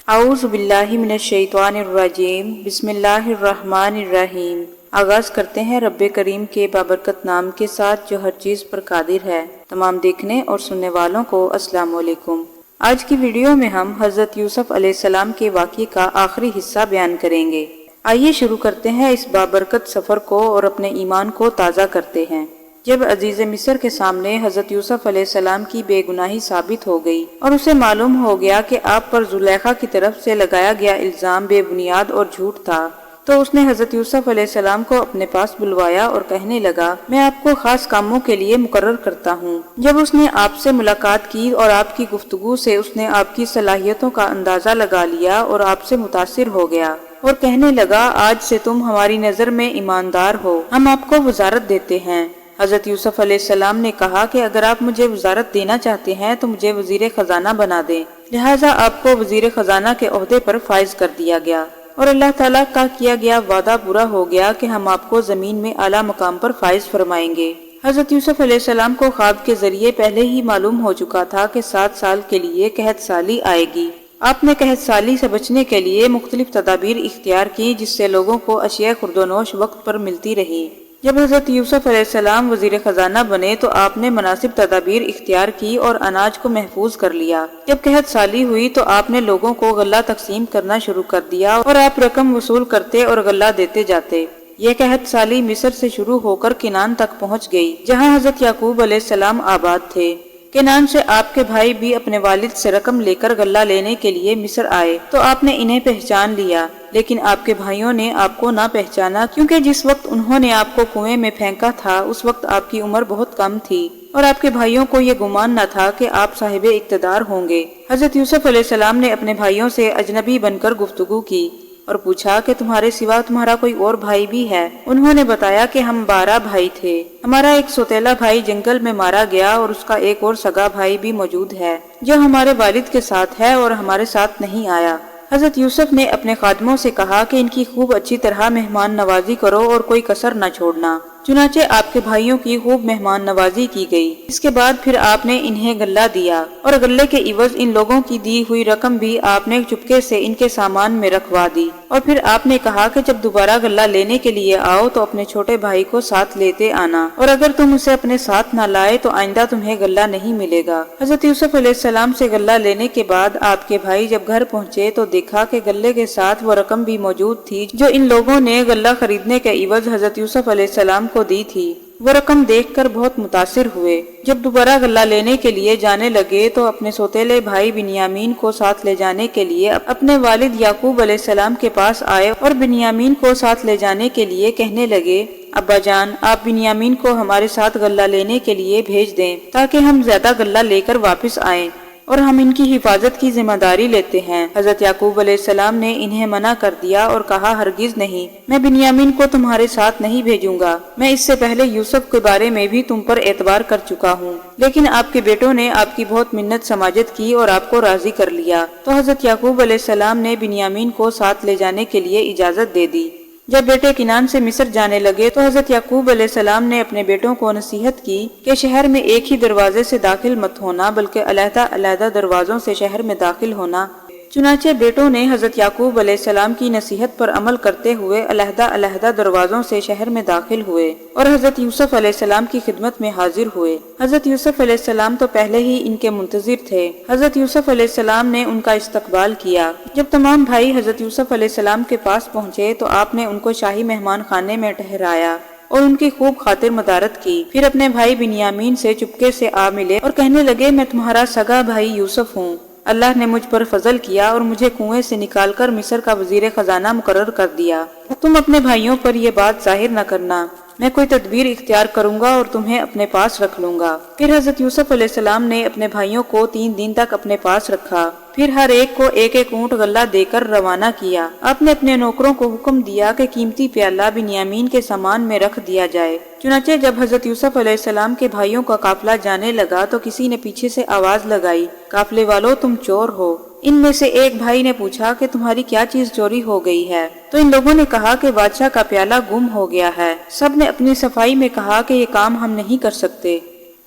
اعوذ باللہ من الشیطان الرجیم، بسم اللہ الرحمن الرحیم۔ آغاز کرتے ہیں رب کریم کے بابرکت نام کے ساتھ جو ہر چیز پر قادر ہے۔ تمام دیکھنے اور سننے والوں کو السلام علیکم۔ آج کی ویڈیو میں ہم حضرت یوسف علیہ السلام کے واقعے کا آخری حصہ بیان کریں گے۔ آئیے شروع کرتے ہیں اس بابرکت سفر کو اور اپنے ایمان کو تازہ کرتے ہیں۔ جب عزیز مصر کے سامنے حضرت یوسف علیہ السلام کی بے گناہی ثابت ہو گئی اور اسے معلوم ہو گیا کہ آپ پر زلیخا کی طرف سے لگایا گیا الزام بے بنیاد اور جھوٹ تھا، تو اس نے حضرت یوسف علیہ السلام کو اپنے پاس بلوایا اور کہنے لگا، میں آپ کو خاص کاموں کے لیے مقرر کرتا ہوں۔ جب اس نے آپ سے ملاقات کی اور آپ کی گفتگو سے اس نے آپ کی صلاحیتوں کا اندازہ لگا لیا اور آپ سے متاثر ہو گیا اور کہنے لگا، آج سے تم ہماری نظر میں ایماندار ہو، ہم آپ کو وزارت دیتے ہیں۔ حضرت یوسف علیہ السلام نے کہا کہ اگر آپ مجھے وزارت دینا چاہتے ہیں تو مجھے وزیر خزانہ بنا دیں، لہٰذا آپ کو وزیر خزانہ کے عہدے پر فائز کر دیا گیا اور اللہ تعالیٰ کا کیا گیا وعدہ پورا ہو گیا کہ ہم آپ کو زمین میں اعلیٰ مقام پر فائز فرمائیں گے۔ حضرت یوسف علیہ السلام کو خواب کے ذریعے پہلے ہی معلوم ہو چکا تھا کہ 7 سال کے لیے قحط سالی آئے گی۔ آپ نے قحط سالی سے بچنے کے لیے مختلف تدابیر اختیار کی جس سے لوگوں کو اشیاء خوردونوش وقت پر ملتی رہی۔ جب حضرت یوسف علیہ السلام وزیر خزانہ بنے تو آپ نے مناسب تدابیر اختیار کی اور اناج کو محفوظ کر لیا۔ جب قحط سالی ہوئی تو آپ نے لوگوں کو غلہ تقسیم کرنا شروع کر دیا اور آپ رقم وصول کرتے اور غلہ دیتے جاتے۔ یہ قحط سالی مصر سے شروع ہو کر کنعان تک پہنچ گئی جہاں حضرت یعقوب علیہ السلام آباد تھے۔ کنعان سے آپ کے بھائی بھی اپنے والد سے رقم لے کر غلہ لینے کے لیے مصر آئے تو آپ نے انہیں پہچان لیا، لیکن آپ کے بھائیوں نے آپ کو نہ پہچانا کیونکہ جس وقت انہوں نے آپ کو کنویں میں پھینکا تھا اس وقت آپ کی عمر بہت کم تھی اور آپ کے بھائیوں کو یہ گمان نہ تھا کہ آپ صاحب اقتدار ہوں گے۔ حضرت یوسف علیہ السلام نے اپنے بھائیوں سے اجنبی بن کر گفتگو کی اور پوچھا کہ تمہارے سوا تمہارا کوئی اور بھائی بھی ہے؟ انہوں نے بتایا کہ ہم 12 بھائی تھے، ہمارا ایک سوتیلا بھائی جنگل میں مارا گیا اور اس کا ایک اور سگا بھائی بھی موجود ہے جو ہمارے والد کے ساتھ ہے اور ہمارے ساتھ نہیں آیا۔ حضرت یوسف نے اپنے خادموں سے کہا کہ ان کی خوب اچھی طرح مہمان نوازی کرو اور کوئی کسر نہ چھوڑنا۔ چنانچہ آپ کے بھائیوں کی خوب مہمان نوازی کی گئی۔ اس کے بعد پھر آپ نے انہیں غلہ دیا اور غلے کے عوض ان لوگوں کی دی ہوئی رقم بھی آپ نے چپکے سے ان کے سامان میں رکھوا دی اور پھر آپ نے کہا کہ جب دوبارہ غلہ لینے کے لیے آؤ تو اپنے چھوٹے بھائی کو ساتھ لیتے آنا اور اگر تم اسے اپنے ساتھ نہ لائے تو آئندہ تمہیں غلہ نہیں ملے گا۔ حضرت یوسف علیہ السلام سے غلہ لینے کے بعد آپ کے بھائی جب گھر پہنچے تو دیکھا کہ غلے کے ساتھ وہ رقم بھی موجود تھی جو ان لوگوں نے غلہ خریدنے کے عوض حضرت یوسف علیہ السلام کو دی تھی۔ وہ رقم دیکھ کر بہت متاثر ہوئے۔ جب دوبارہ غلہ لینے کے لیے جانے لگے تو اپنے سوتیلے بھائی بنیامین کو ساتھ لے جانے کے لیے اپنے والد یعقوب علیہ السلام کے پاس آئے اور بنیامین کو ساتھ لے جانے کے لیے کہنے لگے، ابا جان، آپ بنیامین کو ہمارے ساتھ غلہ لینے کے لیے بھیج دیں تاکہ ہم زیادہ غلہ لے کر واپس آئیں اور ہم ان کی حفاظت کی ذمہ داری لیتے ہیں۔ حضرت یعقوب علیہ السلام نے انہیں منع کر دیا اور کہا، ہرگز نہیں، میں بنیامین کو تمہارے ساتھ نہیں بھیجوں گا۔ میں اس سے پہلے یوسف کے بارے میں بھی تم پر اعتبار کر چکا ہوں، لیکن آپ کے بیٹوں نے آپ کی بہت منت سماجت کی اور آپ کو راضی کر لیا۔ تو حضرت یعقوب علیہ السلام نے بنیامین کو ساتھ لے جانے کے لیے اجازت دے دی۔ جب بیٹے کنعان سے مصر جانے لگے تو حضرت یعقوب علیہ السلام نے اپنے بیٹوں کو نصیحت کی کہ شہر میں ایک ہی دروازے سے داخل مت ہونا بلکہ علیحدہ علیحدہ دروازوں سے شہر میں داخل ہونا۔ چنانچہ بیٹوں نے حضرت یعقوب علیہ السلام کی نصیحت پر عمل کرتے ہوئے علیحدہ علیحدہ دروازوں سے شہر میں داخل ہوئے اور حضرت یوسف علیہ السلام کی خدمت میں حاضر ہوئے۔ حضرت یوسف علیہ السلام تو پہلے ہی ان کے منتظر تھے۔ حضرت یوسف علیہ السلام نے ان کا استقبال کیا۔ جب تمام بھائی حضرت یوسف علیہ السلام کے پاس پہنچے تو آپ نے ان کو شاہی مہمان خانے میں ٹھہرایا اور ان کی خوب خاطر مدارت کی۔ پھر اپنے بھائی بنیامین سے چپکے سے آ ملے اور کہنے لگے، میں تمہارا سگا بھائی یوسف ہوں۔ اللہ نے مجھ پر فضل کیا اور مجھے کنویں سے نکال کر مصر کا وزیر خزانہ مقرر کر دیا۔ تم اپنے بھائیوں پر یہ بات ظاہر نہ کرنا، میں کوئی تدبیر اختیار کروں گا اور تمہیں اپنے پاس رکھ لوں گا۔ پھر حضرت یوسف علیہ السلام نے اپنے بھائیوں کو 3 دن تک اپنے پاس رکھا، پھر ہر ایک کو ایک ایک اونٹ غلہ دے کر روانہ کیا۔ آپ نے اپنے نوکروں کو حکم دیا کہ قیمتی پیالہ بنیامین کے سامان میں رکھ دیا جائے۔ چنانچہ جب حضرت یوسف علیہ السلام کے بھائیوں کا قافلہ جانے لگا تو کسی نے پیچھے سے آواز لگائی، قافلے والو، تم چور ہو۔ ان میں سے ایک بھائی نے پوچھا کہ تمہاری کیا چیز چوری ہو گئی ہے؟ تو ان لوگوں نے کہا کہ بادشاہ کا پیالہ گم ہو گیا ہے۔ سب نے اپنی صفائی میں کہا کہ یہ کام ہم نہیں کر سکتے۔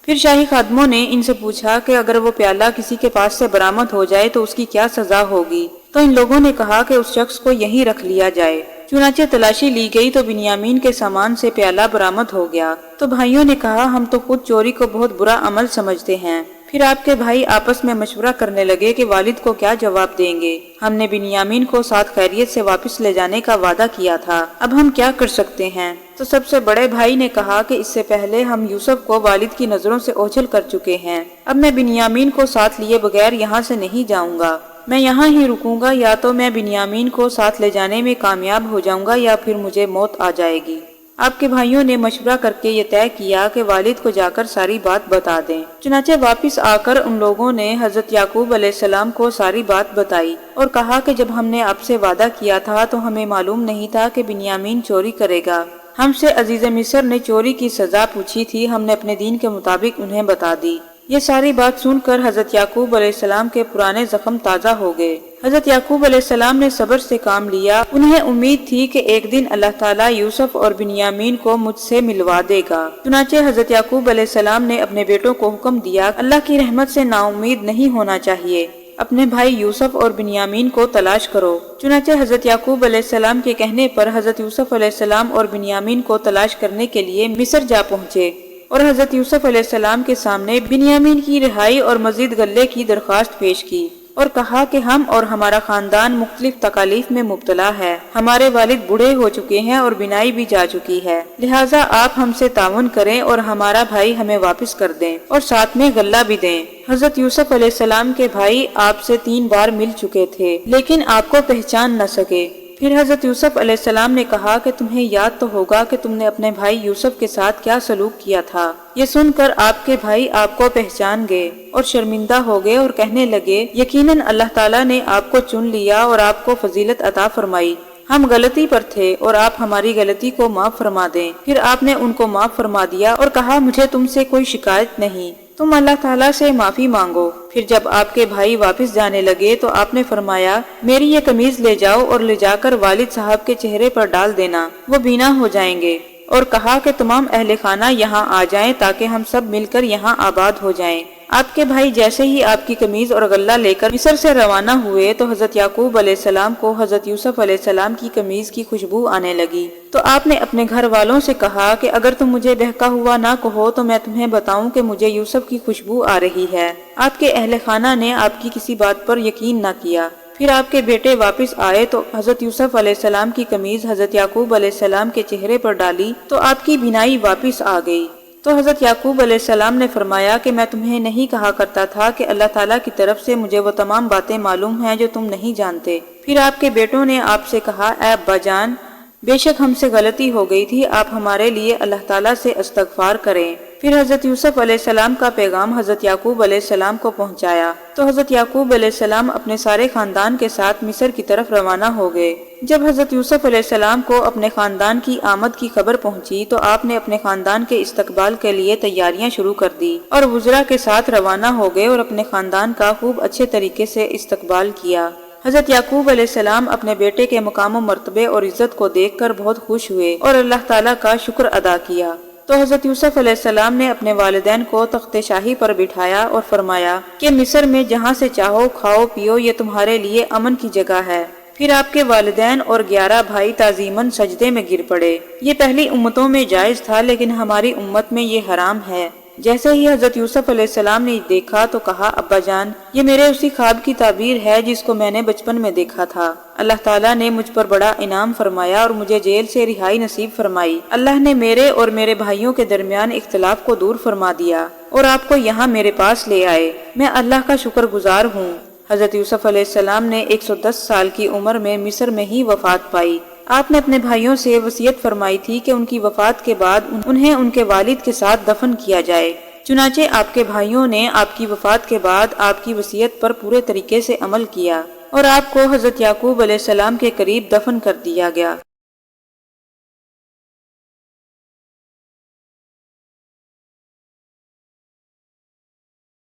پھر شاہی خادموں نے ان سے پوچھا کہ اگر وہ پیالہ کسی کے پاس سے برآمد ہو جائے تو اس کی کیا سزا ہوگی؟ تو ان لوگوں نے کہا کہ اس شخص کو یہیں رکھ لیا جائے۔ چنانچہ تلاشی لی گئی تو بنیامین کے سامان سے پیالہ برآمد ہو گیا۔ تو بھائیوں نے کہا ہم تو خود چوری کو بہت برا عمل سمجھتے ہیں۔ پھر آپ کے بھائی آپس میں مشورہ کرنے لگے کہ والد کو کیا جواب دیں گے۔ ہم نے بنیامین کو ساتھ خیریت سے واپس لے جانے کا وعدہ کیا تھا، اب ہم کیا کر سکتے ہیں؟ تو سب سے بڑے بھائی نے کہا کہ اس سے پہلے ہم یوسف کو والد کی نظروں سے اوجھل کر چکے ہیں، اب میں بنیامین کو ساتھ لیے بغیر یہاں سے نہیں جاؤں گا، میں یہاں ہی رکوں گا، یا تو میں بنیامین کو ساتھ لے جانے میں کامیاب ہو جاؤں گا یا پھر مجھے موت آ جائے گی۔ آپ کے بھائیوں نے مشورہ کر کے یہ طے کیا کہ والد کو جا کر ساری بات بتا دیں۔ چنانچہ واپس آ کر ان لوگوں نے حضرت یعقوب علیہ السلام کو ساری بات بتائی اور کہا کہ جب ہم نے آپ سے وعدہ کیا تھا تو ہمیں معلوم نہیں تھا کہ بنیامین چوری کرے گا۔ ہم سے عزیز مصر نے چوری کی سزا پوچھی تھی، ہم نے اپنے دین کے مطابق انہیں بتا دی۔ یہ ساری بات سن کر حضرت یعقوب علیہ السلام کے پرانے زخم تازہ ہو گئے۔ حضرت یعقوب علیہ السلام نے صبر سے کام لیا، انہیں امید تھی کہ ایک دن اللہ تعالیٰ یوسف اور بنیامین کو مجھ سے ملوا دے گا۔ چنانچہ حضرت یعقوب علیہ السلام نے اپنے بیٹوں کو حکم دیا، اللہ کی رحمت سے نا امید نہیں ہونا چاہیے، اپنے بھائی یوسف اور بنیامین کو تلاش کرو۔ چنانچہ حضرت یعقوب علیہ السلام کے کہنے پر حضرت یوسف علیہ السلام اور بنیامین کو تلاش کرنے کے لیے مصر جا پہنچے اور حضرت یوسف علیہ السلام کے سامنے بنیامین کی رہائی اور مزید غلے کی درخواست پیش کی اور کہا کہ ہم اور ہمارا خاندان مختلف تکالیف میں مبتلا ہے، ہمارے والد بوڑھے ہو چکے ہیں اور بینائی بھی جا چکی ہے، لہٰذا آپ ہم سے تعاون کریں اور ہمارا بھائی ہمیں واپس کر دیں اور ساتھ میں غلہ بھی دیں۔ حضرت یوسف علیہ السلام کے بھائی آپ سے 3 بار مل چکے تھے لیکن آپ کو پہچان نہ سکے۔ پھر حضرت یوسف علیہ السلام نے کہا کہ تمہیں یاد تو ہوگا کہ تم نے اپنے بھائی یوسف کے ساتھ کیا سلوک کیا تھا۔ یہ سن کر آپ کے بھائی آپ کو پہچان گئے اور شرمندہ ہو گئے اور کہنے لگے یقیناً اللہ تعالیٰ نے آپ کو چن لیا اور آپ کو فضیلت عطا فرمائی، ہم غلطی پر تھے اور آپ ہماری غلطی کو معاف فرما دیں۔ پھر آپ نے ان کو معاف فرما دیا اور کہا مجھے تم سے کوئی شکایت نہیں، تم اللہ تعالیٰ سے معافی مانگو۔ پھر جب آپ کے بھائی واپس جانے لگے تو آپ نے فرمایا میری یہ قمیض لے جاؤ اور لے جا کر والد صاحب کے چہرے پر ڈال دینا، وہ بینا ہو جائیں گے، اور کہا کہ تمام اہل خانہ یہاں آ جائیں تاکہ ہم سب مل کر یہاں آباد ہو جائیں۔ آپ کے بھائی جیسے ہی آپ کی قمیض اور غلہ لے کر مصر سے روانہ ہوئے تو حضرت یعقوب علیہ السلام کو حضرت یوسف علیہ السلام کی قمیض کی خوشبو آنے لگی، تو آپ نے اپنے گھر والوں سے کہا کہ اگر تم مجھے بہکا ہوا نہ کہو تو میں تمہیں بتاؤں کہ مجھے یوسف کی خوشبو آ رہی ہے۔ آپ کے اہل خانہ نے آپ کی کسی بات پر یقین نہ کیا۔ پھر آپ کے بیٹے واپس آئے تو حضرت یوسف علیہ السلام کی قمیض حضرت یعقوب علیہ السلام کے چہرے پر ڈالی تو آپ کی بینائی واپس آ گئی۔ تو حضرت یعقوب علیہ السلام نے فرمایا کہ میں تمہیں نہیں کہا کرتا تھا کہ اللہ تعالیٰ کی طرف سے مجھے وہ تمام باتیں معلوم ہیں جو تم نہیں جانتے۔ پھر آپ کے بیٹوں نے آپ سے کہا اے ابا جان، بے شک ہم سے غلطی ہو گئی تھی، آپ ہمارے لیے اللہ تعالیٰ سے استغفار کریں۔ پھر حضرت یوسف علیہ السلام کا پیغام حضرت یعقوب علیہ السلام کو پہنچایا تو حضرت یعقوب علیہ السلام اپنے سارے خاندان کے ساتھ مصر کی طرف روانہ ہو گئے۔ جب حضرت یوسف علیہ السلام کو اپنے خاندان کی آمد کی خبر پہنچی تو آپ نے اپنے خاندان کے استقبال کے لیے تیاریاں شروع کر دی اور وزراء کے ساتھ روانہ ہو گئے اور اپنے خاندان کا خوب اچھے طریقے سے استقبال کیا۔ حضرت یعقوب علیہ السلام اپنے بیٹے کے مقام و مرتبے اور عزت کو دیکھ کر بہت خوش ہوئے اور اللہ تعالیٰ کا شکر ادا کیا۔ تو حضرت یوسف علیہ السلام نے اپنے والدین کو تخت شاہی پر بٹھایا اور فرمایا کہ مصر میں جہاں سے چاہو کھاؤ پیو، یہ تمہارے لیے امن کی جگہ ہے۔ پھر آپ کے والدین اور 11 بھائی تعظیماً سجدے میں گر پڑے۔ یہ پہلی امتوں میں جائز تھا لیکن ہماری امت میں یہ حرام ہے۔ جیسے ہی حضرت یوسف علیہ السلام نے دیکھا تو کہا ابا جان، یہ میرے اسی خواب کی تعبیر ہے جس کو میں نے بچپن میں دیکھا تھا۔ اللہ تعالیٰ نے مجھ پر بڑا انعام فرمایا اور مجھے جیل سے رہائی نصیب فرمائی۔ اللہ نے میرے اور میرے بھائیوں کے درمیان اختلاف کو دور فرما دیا اور آپ کو یہاں میرے پاس لے آئے، میں اللہ کا شکر گزار ہوں۔ حضرت یوسف علیہ السلام نے 110 سال کی عمر میں مصر میں ہی وفات پائی۔ آپ نے اپنے بھائیوں سے وصیت فرمائی تھی کہ ان کی وفات کے بعد انہیں ان کے والد کے ساتھ دفن کیا جائے۔ چنانچہ آپ کے بھائیوں نے آپ کی وفات کے بعد آپ کی وصیت پر پورے طریقے سے عمل کیا اور آپ کو حضرت یعقوب علیہ السلام کے قریب دفن کر دیا گیا۔